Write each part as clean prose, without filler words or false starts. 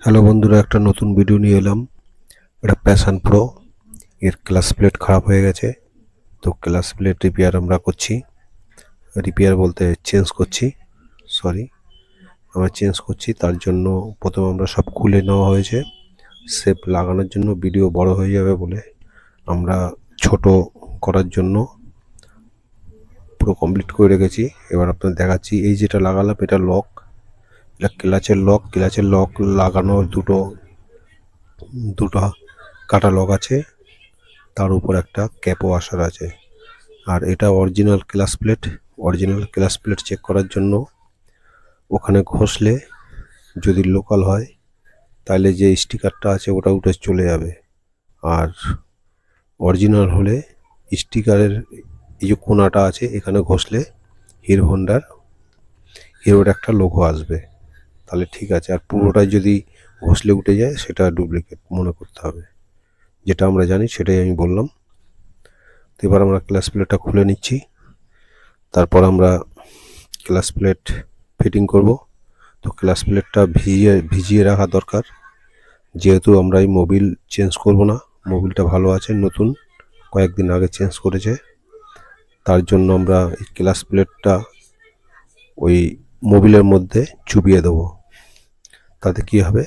Hello বন্ধুরা, একটা নতুন ভিডিও নিয়ে এলাম। এটা প্যাশন প্রো এর ক্লাস প্লেট খারাপ হয়ে গেছে, তো ক্লাস প্লেট রিপেয়ার আমরা করছি। রিপেয়ার বলতে চেঞ্জ করছি। তার জন্য প্রথমে আমরা সব খুলে নেওয়া হয়েছে। সেপ লাগানোর জন্য ভিডিও বড় হয়ে যাবে বলে আমরা ছোট করার জন্য পুরো কমপ্লিট করে রেখেছি। এবার আপনাদের দেখাচ্ছি। এই যেটা লাগালাম এটা লক, এটা ক্লাচের লক লাগানোর দুটো কাটা লক আছে, তার উপর একটা ক্যাপও আসার আছে। আর এটা অরিজিনাল ক্লাস প্লেট চেক করার জন্য ওখানে ঘষলে যদি লোকাল হয় তাহলে যে স্টিকারটা আছে ওটা উঠে চলে যাবে। আর অরিজিনাল হলে স্টিকারের এই যে কোনাটা আছে এখানে ঘষলে হিরোর একটা লোগো আসবে, তাহলে ঠিক আছে। আর পুরোটাই যদি ঘষলে উঠে যায় সেটা ডুপ্লিকেট মনে করতে হবে। যেটা আমরা জানি সেটাই আমি বললাম। তো এবার আমরা ক্লাস প্লেটটা খুলে নিচ্ছি, তারপর আমরা ক্লাস প্লেট ফিটিং করব। তো ক্লাস প্লেটটা ভিজিয়ে রাখা দরকার, যেহেতু আমরা এই মোবিল চেঞ্জ করব না। মোবিলটা ভালো আছে, নতুন, কয়েকদিন আগে চেঞ্জ করেছে। তার জন্য আমরা এই ক্লাস প্লেটটা ওই মোবিলের মধ্যে চুবিয়ে দেবো। তাতে কি হবে,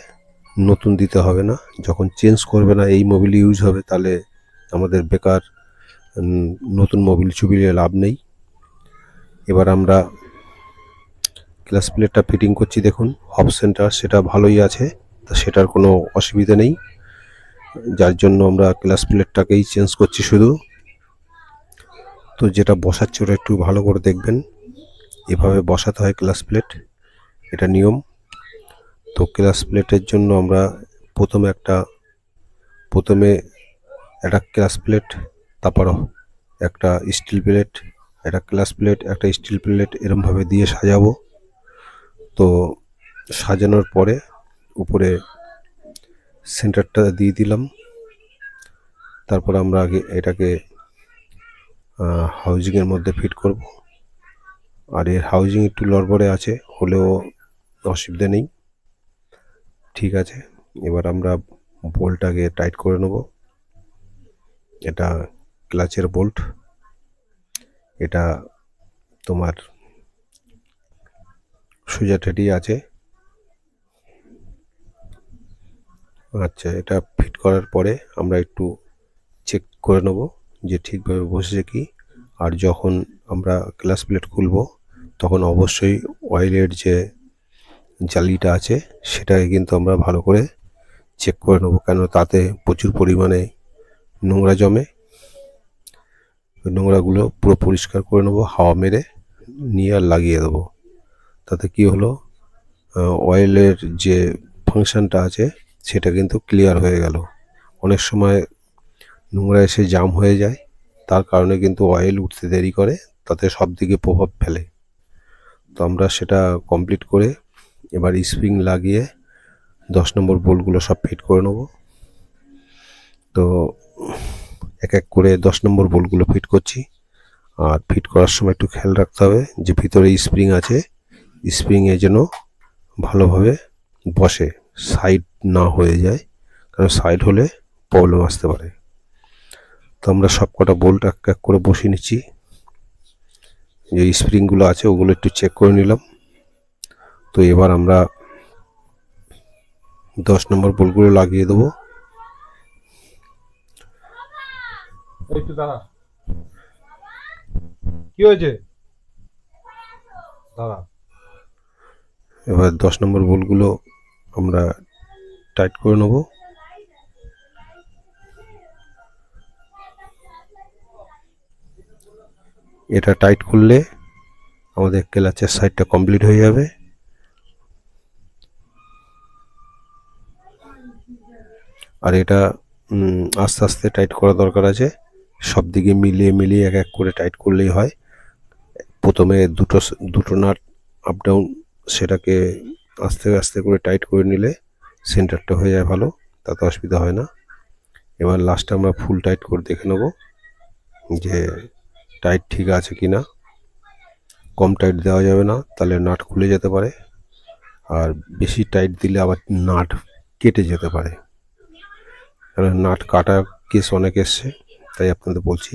নতুন দিতে হবে না। যখন চেঞ্জ করবে না, এই মোবিল ইউজ হবে, তাহলে আমাদের বেকার নতুন মোবিল চুবিয়ে লাভ নেই। এবার আমরা ক্লাস প্লেটটা ফিটিং করছি। দেখুন হব সেন্টার সেটা ভালোই আছে, তা সেটার কোনো অসুবিধা নেই, যার জন্য আমরা ক্লাস প্লেটটাকেই চেঞ্জ করছি শুধু। তো যেটা বসাচ্ছি ওটা একটু ভালো করে দেখবেন, এভাবে বসাতে হয় ক্লাস প্লেট, এটা নিয়ম। তো ক্লাস প্লেটের জন্য আমরা প্রথমে একটা ক্লাস প্লেট, তারপর একটা স্টিল প্লেট, একটা স্টিল প্লেট এরমভাবে দিয়ে সাজাবো। তো সাজানোর পরে উপরে সেন্টারটা দিয়ে দিলাম। তারপর আমরা আগে এটাকে হাউজিংয়ের মধ্যে ফিট করব। আর এর হাউজিং একটু লড়বড়ে আছে, হলেও অসুবিধা নেই, ঠিক আছে। এবার আমরা বোল্টটাকে টাইট করে নেব। এটা ক্লাচের বোল্ট, এটা তোমার সোজা টেডি আছে। আচ্ছা, এটা ফিট করার পরে আমরা একটু চেক করে নেব যে ঠিকভাবে বসেছে কি। আর যখন আমরা ক্লাস প্লেট খুলব তখন অবশ্যই অয়েলের যে জালিটা আছে সেটাকে কিন্তু আমরা ভালো করে চেক করে নেব, কেন তাতে প্রচুর পরিমাণে নোংরা জমে। ওই নোংরাগুলো পুরো পরিষ্কার করে নেব, হাওয়া মেরে নিয়ে আর লাগিয়ে দেবো। তাতে কি হলো, অয়েলের যে ফাংশনটা আছে সেটা কিন্তু ক্লিয়ার হয়ে গেল। অনেক সময় নোংরা এসে জাম হয়ে যায়, তার কারণে কিন্তু অয়েল উঠতে দেরি করে, তাতে সব দিকে প্রভাব ফেলে। তো আমরা সেটা কমপ্লিট করে এবার স্প্রিং লাগিয়ে 10 নম্বর বোল্টগুলো সব ফিট করে নেব। তো এক এক করে 10 নম্বর বোল্টগুলো ফিট করছি। আর ফিট করার সময় একটু খেয়াল রাখতে হবে যে ভিতরে স্প্রিং আছে, স্প্রিংয়ে যেন ভালোভাবে বসে, সাইড না হয়ে যায়, কারণ সাইড হলে প্রবলেম আসতে পারে। তো আমরা সব কটা বোল্ট এক এক করে বসিয়ে নিচ্ছি। যে স্প্রিংগুলো আছে ওগুলো একটু চেক করে নিলাম। তো এবার আমরা 10 নম্বর বোল্টগুলো লাগিয়ে দেবো। একটু দাঁড়া, কি হয়েছে দাঁড়া। এবার 10 নম্বর বোল্টগুলো আমরা টাইট করে নেব। এটা টাইট করলে আমাদের ক্লাচের সাইডটা কমপ্লিট হয়ে যাবে। আর এটা আস্তে আস্তে টাইট করা দরকার আছে, সব দিকে মিলিয়ে এক এক করে টাইট করলেই হয়। প্রথমে দুটো নাট আপ ডাউন, সেটাকে আস্তে আস্তে করে টাইট করে নিলে সেন্টারটা হয়ে যায় ভালো, তাতে অসুবিধা হয় না। এবার লাস্টে আমরা ফুল টাইট করে দেখে নেব যে টাইট ঠিক আছে কি না। কম টাইট দেওয়া যাবে না, তাহলে নাট খুলে যেতে পারে। আর বেশি টাইট দিলে আবার নাট কেটে যেতে পারে, কারণ নাট কাটা কেস অনেক এসছে, তাই আপনাদের বলছি।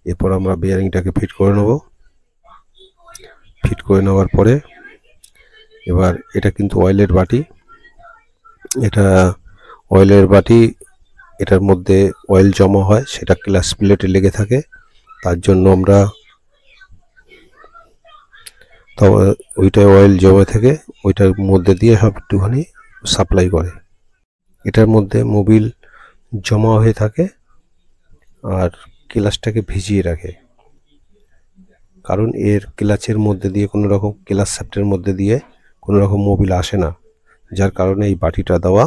এরপর আমরা বেয়ারিংটাকে ফিট করে নেব। ফিট করে নেওয়ার পরে এবার এটা কিন্তু অয়েলের বাটি, এটা অয়েলের বাটি, এটার মধ্যে অয়েল জমা হয়, সেটা ক্লাস প্লেটে লেগে থাকে। তার জন্য আমরা তো ওইটায় অয়েল জমে থেকে ওইটার মধ্যে দিয়ে সব একটুখানি সাপ্লাই করে। এটার মধ্যে মোবিল জমা হয়ে থাকে আর ক্লাচটাকে ভিজিয়ে রাখে, কারণ এর ক্লাচের মধ্যে দিয়ে কোনো রকম ক্লাচ শ্যাফটের মধ্যে দিয়ে কোনো রকম মোবিল আসে না, যার কারণে এই বাটিটা দেওয়া,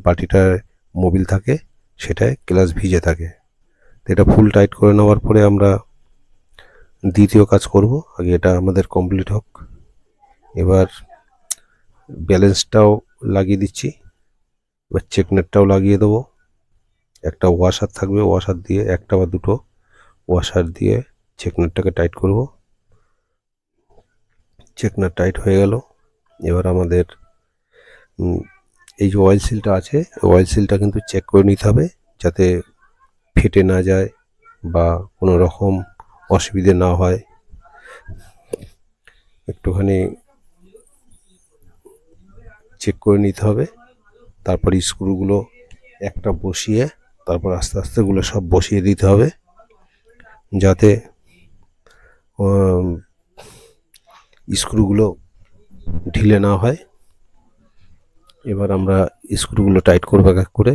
বাটিটার মোবিল থাকে, সেটায় ক্লাচ ভিজে থাকে। এটা ফুল টাইট করে নেওয়ার পরে আমরা দ্বিতীয় কাজ করব। আগে এটা আমাদের কমপ্লিট হোক। এবার ব্যালেন্সটাও লাগিয়ে দিচ্ছি, এবার চেকনেটটাও লাগিয়ে দেবো। একটা ওয়াশার থাকবে, ওয়াশার দিয়ে একটা বা দুটো ওয়াশার দিয়ে চেকনেটটাকে টাইট করব। চেকনেট টাইট হয়ে গেল। এবার আমাদের এই যে অয়েল সিলটা আছে, অয়েল সিলটা কিন্তু চেক করে নিতে হবে যাতে ফেটে না যায় বা কোনো রকম অসুবিধে না হয়। একটুখানি চেক করে নিতে হবে। তারপর স্ক্রুগুলো একটা বসিয়ে তারপর আস্তে আস্তে গুলো সব বসিয়ে দিতে হবে, যাতে স্ক্রুগুলো ঢিলে না হয়। এবার আমরা স্ক্রুগুলো টাইট করব এক এক করে।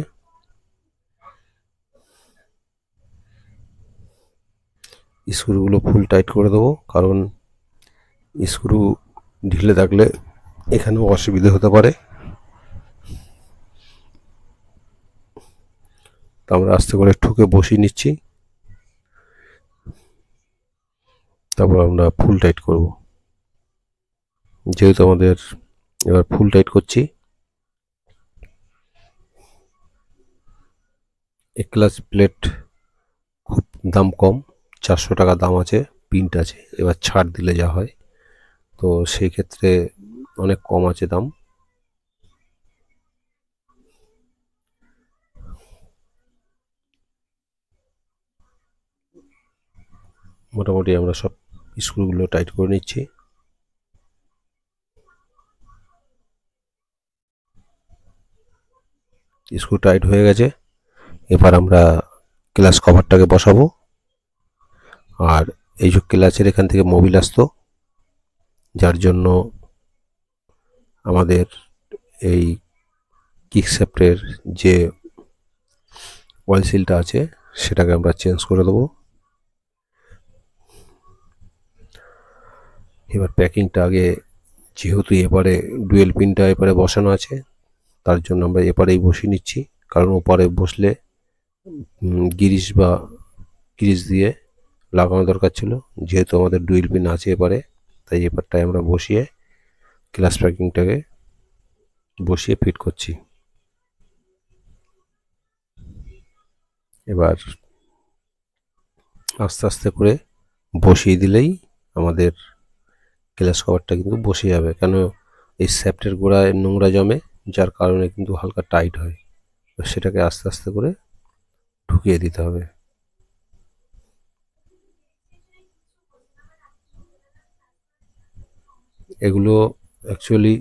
স্ক্রুগুলো ফুল টাইট করে দেবো, কারণ স্ক্রু ঢিলে থাকলে এখানেও অসুবিধা হতে পারে। তো আমরা আস্তে করে ঠুকে বসিয়ে নিচ্ছি, তারপর আমরা ফুল টাইট করব। যেহেতু আমাদের এবার ফুল টাইট করছি, এই ক্লাচ প্লেট খুব দাম কম, 400 টাকা দাম আছে, প্রিন্ট আছে। এবার ছাড় দিলে যা হয়, তো সেই ক্ষেত্রে অনেক কম আছে দাম। মোটামুটি আমরা সব স্ক্রুগুলো টাইট করে নিচ্ছি। স্ক্রু টাইট হয়ে গেছে। এবার আমরা ক্লাচ কভারটাকে বসাবো। আর এই যে ক্লাচের এখান থেকে মোবিল আসতো, যার জন্য আমাদের এই কিক শ্যাফটের যে অয়েল সিলটা আছে সেটাকে আমরা চেঞ্জ করে দেবো। এবার প্যাকিংটা আগে, যেহেতু এপারে ডুয়েল পিনটা এপারে বসানো আছে, তার জন্য আমরা এপারেই বসিয়ে নিচ্ছি, কারণ ওপারে বসলে গিরিশ বা গ্রিজ দিয়ে লাগানো দরকার ছিল। যেহেতু আমাদের ডুয়েল পিন আছে এপারে, তাই এপারটায় আমরা বসিয়ে ক্লাচ প্যাকিংটাকে বসিয়ে ফিট করছি। এবার আস্তে আস্তে করে বসিয়ে দিলেই আমাদের ক্লাচ কভারটা কিন্তু বসে যাবে, কেন এই শ্যাফটের গোড়ায় নোংরা জমে, যার কারণে কিন্তু হালকা টাইট হয়। সেটাকে আস্তে আস্তে করে ঢুকিয়ে দিতে হবে। এগুলো অ্যাকচুয়ালি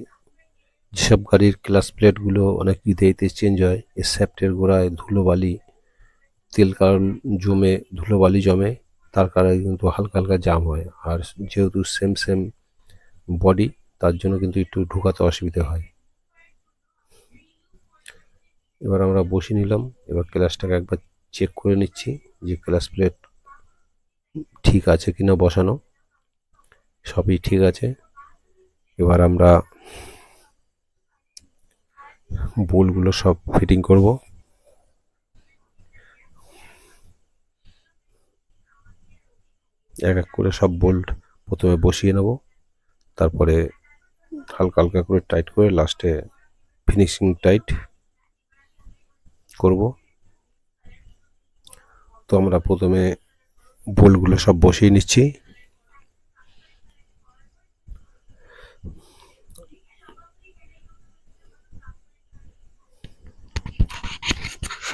যেসব গাড়ির ক্লাচ প্লেটগুলো অনেক ইতে চেঞ্জ হয়, এই শ্যাফটের গোড়ায় ধুলোবালি, তেল কারণ জমে ধুলোবালি জমে, তার কারণে কিন্তু হালকা হালকা জাম হয়। আর যেহেতু সেম সেম বডি, তার জন্য কিন্তু একটু ঢুকাতে অসুবিধা হয়। এবার আমরা বসিয়ে নিলাম। এবার ক্লাচটাকে একবার চেক করে নিচ্ছি যে ক্লাচ প্লেট ঠিক আছে কিনা বসানো, সবই ঠিক আছে। এবার আমরা বোল্টগুলো সব ফিটিং করব। এক এক করে সব বোল্ট প্রথমে বসিয়ে নেব, তারপরে হালকা হালকা করে টাইট করে লাস্টে ফিনিশিং টাইট করব। তো আমরা প্রথমে বোল্টগুলো সব বসিয়ে নিচ্ছি।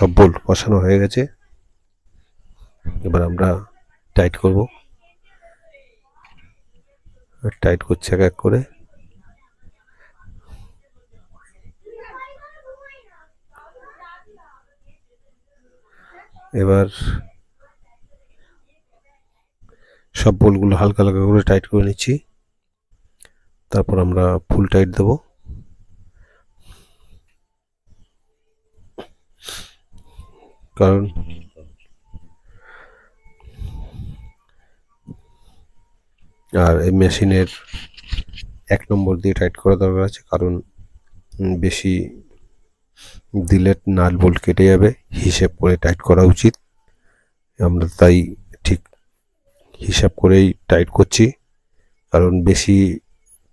সব বোল্ট বসানো হয়ে গেছে। এবার আমরা টাইট করব। টাইট করছি এক এক করে। এবার সব বোল্টগুলো হালকা হালকা করে টাইট করে নিচ্ছি। তারপর আমরা ফুল টাইট দেব। কারণ আর এই মেশিনের 1 নম্বর দিয়ে টাইট করা দরকার আছে, কারণ বেশি দিলে নাট বোল্ট কেটে যাবে। হিসেব করে টাইট করা উচিত। আমরা তাই ঠিক হিসাব করেই টাইট করছি, কারণ বেশি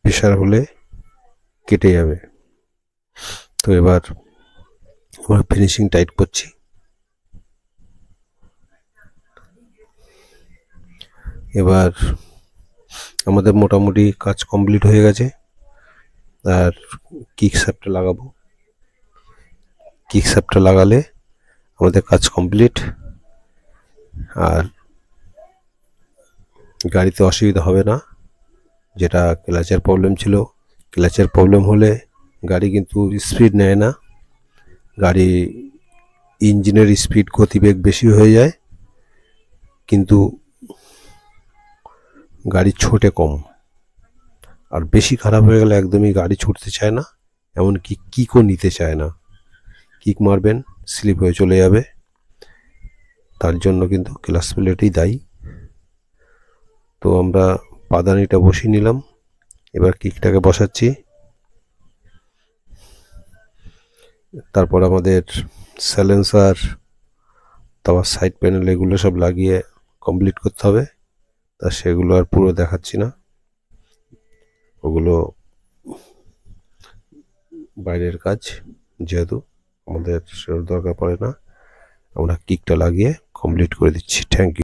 প্রেশার হলে কেটে যাবে। তো এবার আমরা ফিনিশিং টাইট করছি। এবার আমাদের মোটামুটি কাজ কমপ্লিট হয়ে গেছে। আর কিক শ্যাফটটা লাগাবো। কিক শ্যাফটটা লাগালে আমাদের কাজ কমপ্লিট। আর গাড়িতে অসুবিধা হবে না। যেটা ক্লাচের প্রবলেম ছিল, ক্লাচের প্রবলেম হলে গাড়ি কিন্তু স্পিড নেয় না। গাড়ি ইঞ্জিনের স্পিড গতিবেগ বেশি হয়ে যায়, কিন্তু গাড়ি ছোটে কম। আর বেশি খারাপ হয়ে গেলে একদমই গাড়ি ছুটতে চায় না, এমনকি কিকও নিতে চায় না। কিক মারবেন, স্লিপ হয়ে চলে যাবে। তার জন্য কিন্তু ক্লাচ প্লেটই দায়ী। তো আমরা পাদানিটা বসিয়ে নিলাম। এবার কিকটাকে বসাচ্ছি। তারপর আমাদের সাইলেন্সার, তারপর সাইড প্যানেল, এগুলো সব লাগিয়ে কমপ্লিট করতে হবে। তা সেগুলো আর পুরো দেখাচ্ছি না, ওগুলো বাইরের কাজ, যেহেতু আমাদের সেটার দরকার পড়ে না। আমরা কিকটা লাগিয়ে কমপ্লিট করে দিচ্ছি। Thank you.